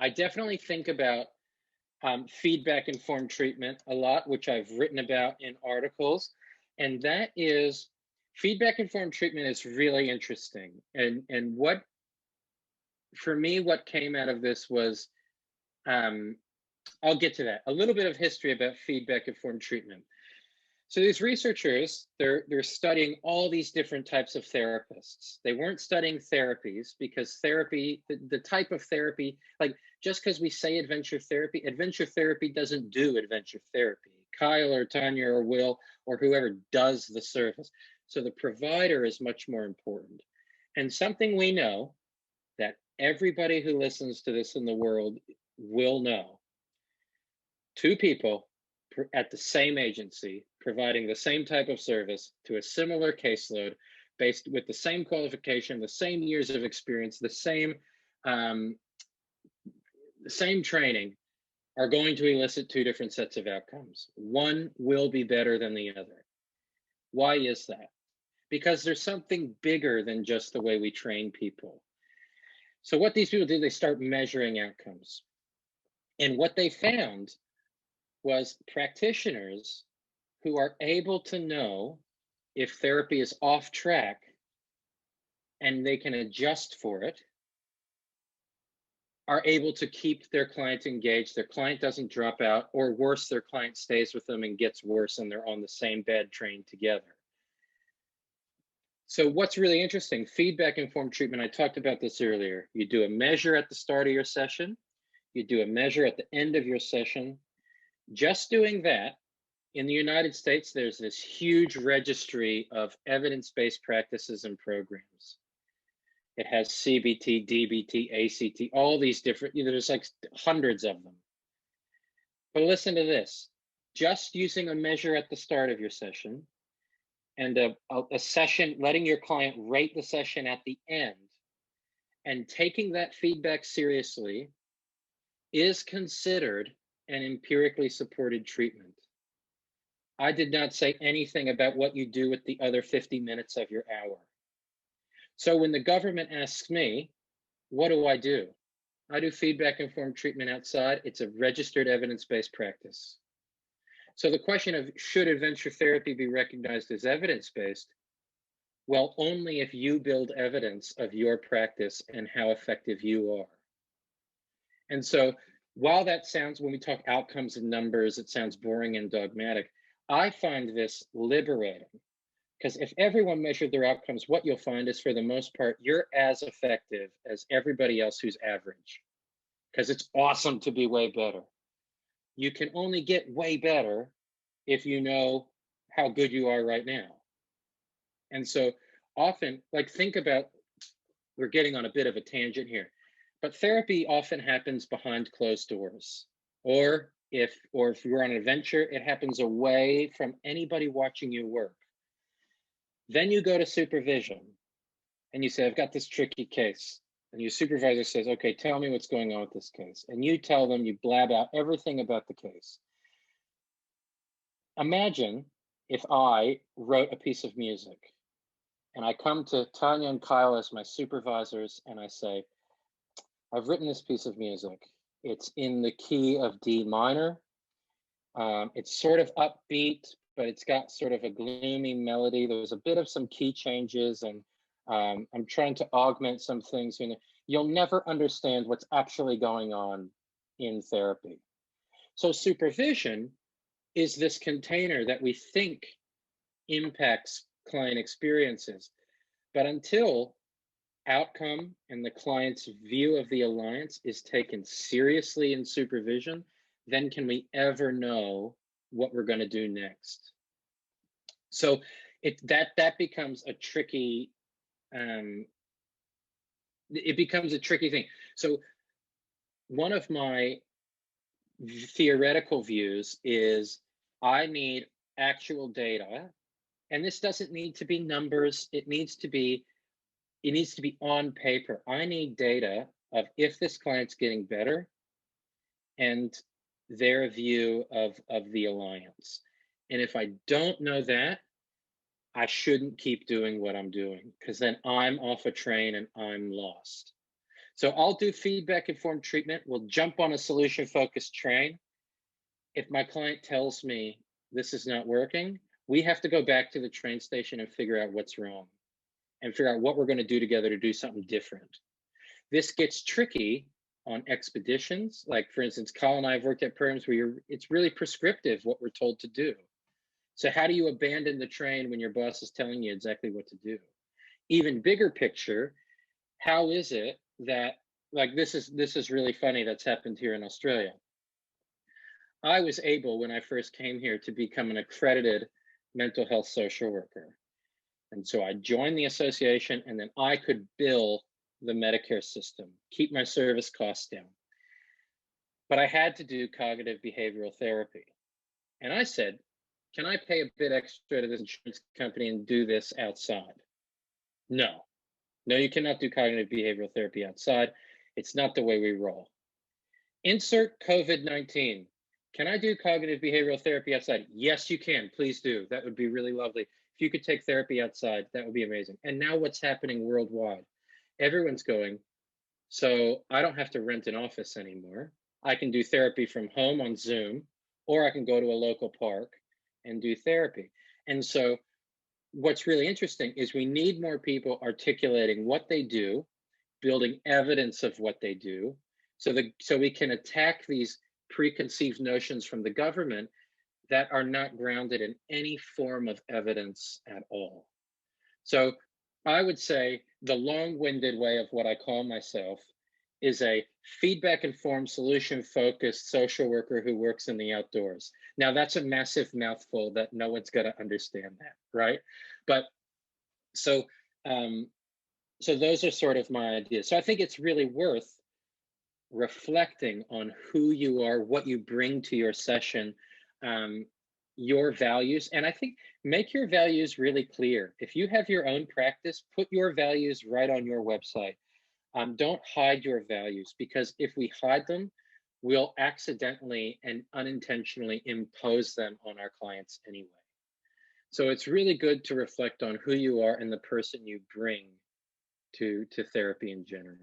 I definitely think about feedback-informed treatment a lot, which I've written about in articles. And that is, feedback-informed treatment is really interesting. And what, for me, what came out of this was, I'll get to that. A little bit of history about feedback-informed treatment. So these researchers, they're studying all these different types of therapists. They weren't studying therapies because therapy, the type of therapy, like just because we say adventure therapy doesn't do adventure therapy. Kyle or Tanya or Will or whoever does the service. So the provider is much more important. And something we know that everybody who listens to this in the world will know. Two people at the same agency providing the same type of service to a similar caseload based with the same qualification, the same years of experience, the same training are going to elicit two different sets of outcomes. One will be better than the other. Why is that? Because there's something bigger than just the way we train people. So what these people do, they start measuring outcomes. And what they found was practitioners who are able to know if therapy is off track and they can adjust for it, are able to keep their client engaged. Their client doesn't drop out, or worse, their client stays with them and gets worse and they're on the same bed trained together. So what's really interesting, feedback-informed treatment, I talked about this earlier. You do a measure at the start of your session. You do a measure at the end of your session. Just doing that, in the United States, there's this huge registry of evidence-based practices and programs. It has CBT, DBT, ACT, all these different, there's like hundreds of them. But listen to this, just using a measure at the start of your session and a session, letting your client rate the session at the end and taking that feedback seriously is considered an empirically supported treatment. I did not say anything about what you do with the other 50 minutes of your hour. So when the government asks me, what do? I do feedback-informed treatment outside. It's a registered evidence-based practice. So the question of should adventure therapy be recognized as evidence-based? Well, only if you build evidence of your practice and how effective you are. And so while that sounds, when we talk outcomes and numbers, it sounds boring and dogmatic, I find this liberating, because if everyone measured their outcomes, what you'll find is, for the most part, you're as effective as everybody else who's average, because it's awesome to be way better. You can only get way better if you know how good you are right now. And so often, like, think about, we're getting on a bit of a tangent here, but therapy often happens behind closed doors. Or if you're on an adventure, it happens away from anybody watching you work. Then you go to supervision and you say, I've got this tricky case. And your supervisor says, okay, tell me what's going on with this case. And you tell them, you blab out everything about the case. Imagine if I wrote a piece of music and I come to Tanya and Kyle as my supervisors and I say, I've written this piece of music. It's in the key of D minor. It's sort of upbeat, but it's got sort of a gloomy melody. There's a bit of some key changes, and I'm trying to augment some things. You'll never understand what's actually going on in therapy. So supervision is this container that we think impacts client experiences. But until outcome and the client's view of the alliance is taken seriously in supervision, then can we ever know what we're going to do next? So that becomes a tricky, it becomes a tricky thing. So one of my theoretical views is I need actual data, and this doesn't need to be numbers. It needs to be on paper. I need data of if this client's getting better and their view of the alliance. And if I don't know that, I shouldn't keep doing what I'm doing, because then I'm off a train and I'm lost. So I'll do feedback informed treatment. We'll jump on a solution focused train. If my client tells me this is not working, we have to go back to the train station and figure out what's wrong and figure out what we're going to do together to do something different. This gets tricky on expeditions. Like, for instance, Kyle and I have worked at programs where it's really prescriptive what we're told to do. So how do you abandon the train when your boss is telling you exactly what to do? Even bigger picture, how is it that, like, this is really funny that's happened here in Australia. I was able, when I first came here, to become an accredited mental health social worker. And so I joined the association, and then I could bill the Medicare system, keep my service costs down. But I had to do cognitive behavioral therapy. And I said, can I pay a bit extra to this insurance company and do this outside? No, you cannot do cognitive behavioral therapy outside. It's not the way we roll. Insert COVID-19. Can I do cognitive behavioral therapy outside? Yes, you can. Please do. That would be really lovely. If you could take therapy outside, that would be amazing. And now what's happening worldwide? Everyone's going, so I don't have to rent an office anymore. I can do therapy from home on Zoom, or I can go to a local park and do therapy. And so what's really interesting is we need more people articulating what they do, building evidence of what they do, so we can attack these preconceived notions from the government that are not grounded in any form of evidence at all. So I would say the long-winded way of what I call myself is a feedback-informed, solution-focused social worker who works in the outdoors. Now, that's a massive mouthful that no one's going to understand that, right? But so those are sort of my ideas. So I think it's really worth reflecting on who you are, what you bring to your session, your values. And I think make your values really clear. If you have your own practice, put your values right on your website. Don't hide your values, because if we hide them, we'll accidentally and unintentionally impose them on our clients anyway. So it's really good to reflect on who you are and the person you bring to therapy in general.